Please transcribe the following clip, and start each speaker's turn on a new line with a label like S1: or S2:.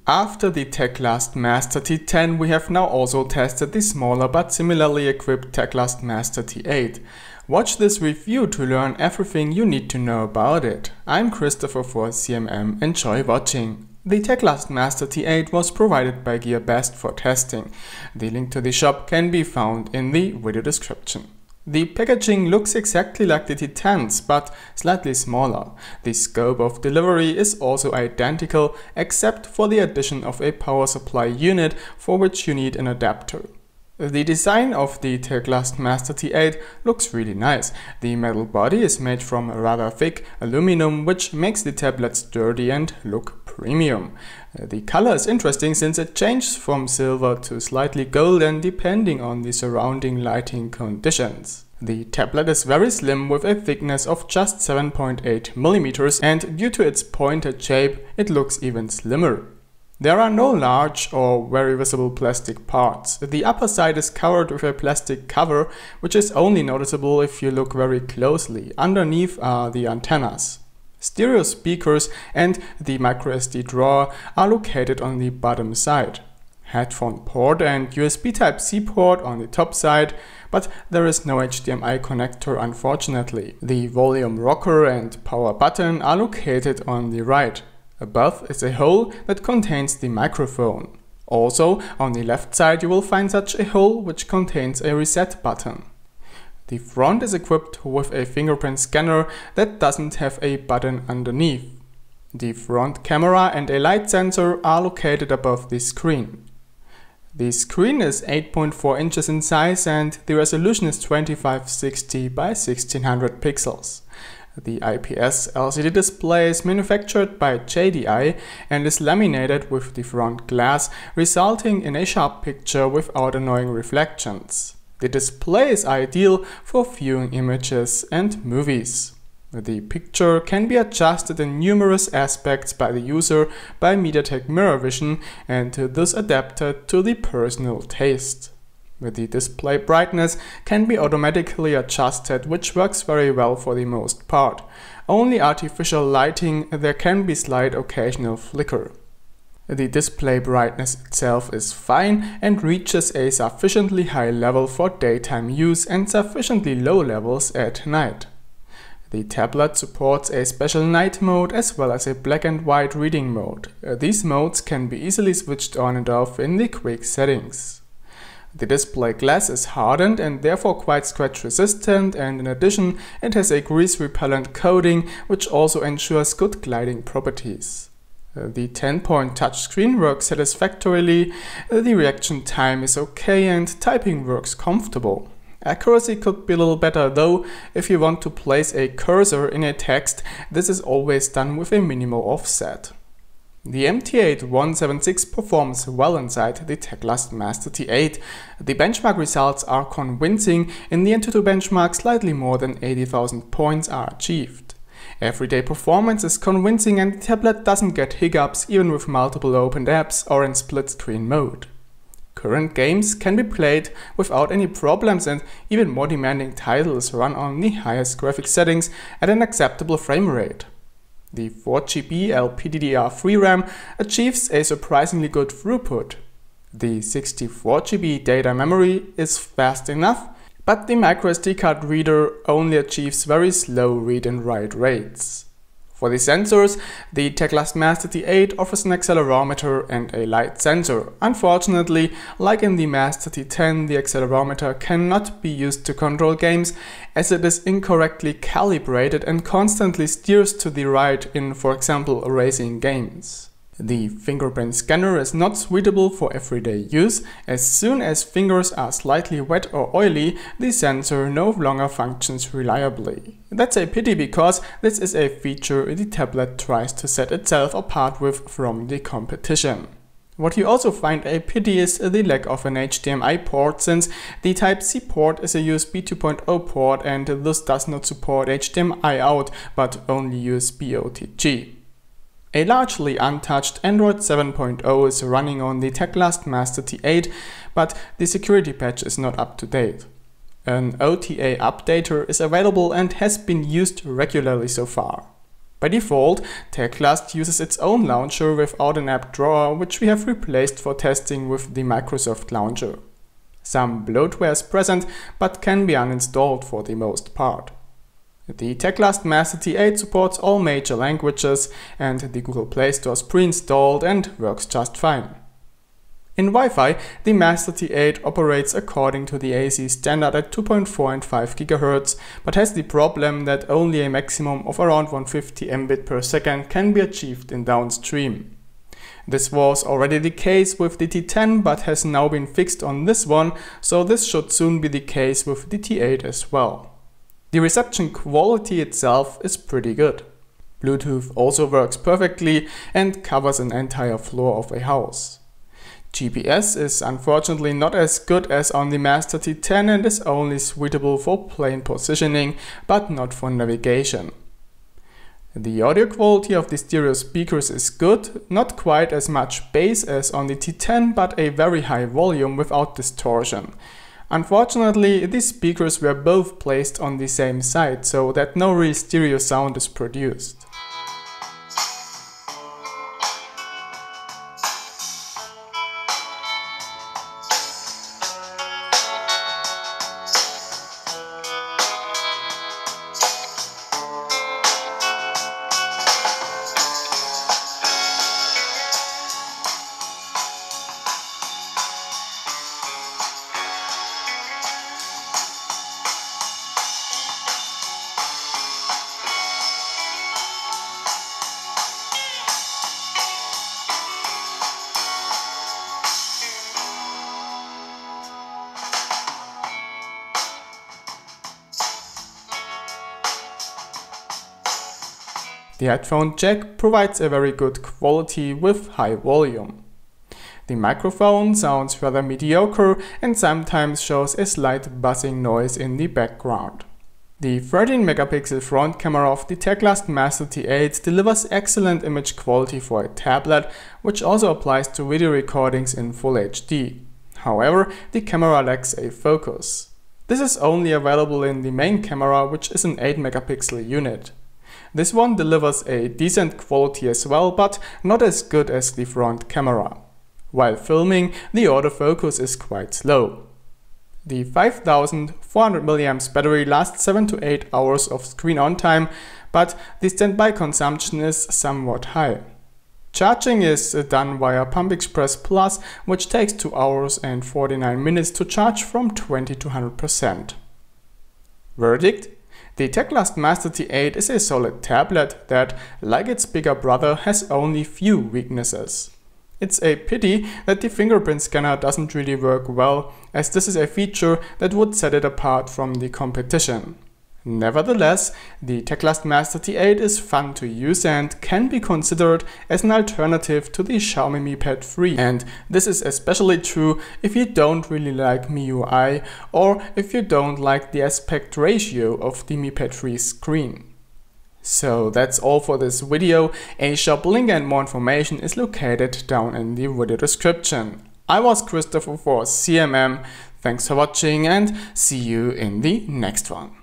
S1: After the Teclast Master T10, we have now also tested the smaller but similarly equipped Teclast Master T8. Watch this review to learn everything you need to know about it. I'm Christopher for CMM, enjoy watching. The Teclast Master T8 was provided by GearBest for testing. The link to the shop can be found in the video description. The packaging looks exactly like the T10s, but slightly smaller. The scope of delivery is also identical, except for the addition of a power supply unit for which you need an adapter. The design of the Teclast Master T8 looks really nice. The metal body is made from rather thick aluminum, which makes the tablet sturdy and look premium. The color is interesting since it changes from silver to slightly golden depending on the surrounding lighting conditions. The tablet is very slim with a thickness of just 7.8 mm, and due to its pointed shape it looks even slimmer. There are no large or very visible plastic parts. The upper side is covered with a plastic cover, which is only noticeable if you look very closely. Underneath are the antennas. Stereo speakers and the microSD drawer are located on the bottom side. Headphone port and USB Type-C port on the top side, but there is no HDMI connector unfortunately. The volume rocker and power button are located on the right. Above is a hole that contains the microphone. Also, on the left side you will find such a hole which contains a reset button. The front is equipped with a fingerprint scanner that doesn't have a button underneath. The front camera and a light sensor are located above the screen. The screen is 8.4 inches in size and the resolution is 2560 by 1600 pixels. The IPS LCD display is manufactured by JDI and is laminated with the front glass, resulting in a sharp picture without annoying reflections. The display is ideal for viewing images and movies. The picture can be adjusted in numerous aspects by the user by MediaTek Mirror Vision and thus adapted to the personal taste. The display brightness can be automatically adjusted, which works very well for the most part. Only artificial lighting, there can be slight occasional flicker. The display brightness itself is fine and reaches a sufficiently high level for daytime use and sufficiently low levels at night. The tablet supports a special night mode as well as a black and white reading mode. These modes can be easily switched on and off in the quick settings. The display glass is hardened and therefore quite scratch resistant, and in addition it has a grease repellent coating which also ensures good gliding properties. The 10-point touchscreen works satisfactorily, the reaction time is okay and typing works comfortable. Accuracy could be a little better though. If you want to place a cursor in a text, this is always done with a minimal offset. The MT8176 performs well inside the Teclast Master T8. The benchmark results are convincing. In the Antutu benchmark, slightly more than 80,000 points are achieved. Everyday performance is convincing and the tablet doesn't get hiccups even with multiple opened apps or in split screen mode. Current games can be played without any problems and even more demanding titles run on the highest graphics settings at an acceptable frame rate. The 4GB LPDDR3 RAM achieves a surprisingly good throughput. The 64GB data memory is fast enough, but the microSD card reader only achieves very slow read and write rates. For the sensors, the Teclast Master T8 offers an accelerometer and a light sensor. Unfortunately, like in the Master T10, the accelerometer cannot be used to control games as it is incorrectly calibrated and constantly steers to the right in, for example, racing games. The fingerprint scanner is not suitable for everyday use. As soon as fingers are slightly wet or oily, the sensor no longer functions reliably. That's a pity because this is a feature the tablet tries to set itself apart with from the competition. What you also find a pity is the lack of an HDMI port, since the Type-C port is a USB 2.0 port and thus does not support HDMI out but only USB OTG. A largely untouched Android 7.0 is running on the Teclast Master T8, but the security patch is not up to date. An OTA updater is available and has been used regularly so far. By default, Teclast uses its own launcher without an app drawer, which we have replaced for testing with the Microsoft launcher. Some bloatware is present, but can be uninstalled for the most part. The Teclast Master T8 supports all major languages, and the Google Play Store is pre-installed and works just fine. In Wi-Fi, the Master T8 operates according to the AC standard at 2.4 and 5 GHz, but has the problem that only a maximum of around 150 Mbit per second can be achieved in downstream. This was already the case with the T10, but has now been fixed on this one, so this should soon be the case with the T8 as well. The reception quality itself is pretty good. Bluetooth also works perfectly and covers an entire floor of a house. GPS is unfortunately not as good as on the Master T10 and is only suitable for plain positioning, but not for navigation. The audio quality of the stereo speakers is good, not quite as much bass as on the T10, but a very high volume without distortion. Unfortunately, these speakers were both placed on the same side, so that no real stereo sound is produced. The headphone jack provides a very good quality with high volume. The microphone sounds rather mediocre and sometimes shows a slight buzzing noise in the background. The 13 megapixel front camera of the Teclast Master T8 delivers excellent image quality for a tablet, which also applies to video recordings in Full HD. However, the camera lacks a focus. This is only available in the main camera, which is an 8 megapixel unit. This one delivers a decent quality as well, but not as good as the front camera. While filming, the autofocus is quite slow. The 5400 mAh battery lasts 7 to 8 hours of screen on time, but the standby consumption is somewhat high. Charging is done via Pump Express Plus, which takes 2 hours and 49 minutes to charge from 20 to 100%. Verdict? The Teclast Master T8 is a solid tablet that, like its bigger brother, has only few weaknesses. It's a pity that the fingerprint scanner doesn't really work well, as this is a feature that would set it apart from the competition. Nevertheless, the Teclast Master T8 is fun to use and can be considered as an alternative to the Xiaomi Mi Pad 3. And this is especially true if you don't really like MIUI or if you don't like the aspect ratio of the Mi Pad 3 screen. So that's all for this video. A shop link and more information is located down in the video description. I was Christopher for CMM. Thanks for watching and see you in the next one.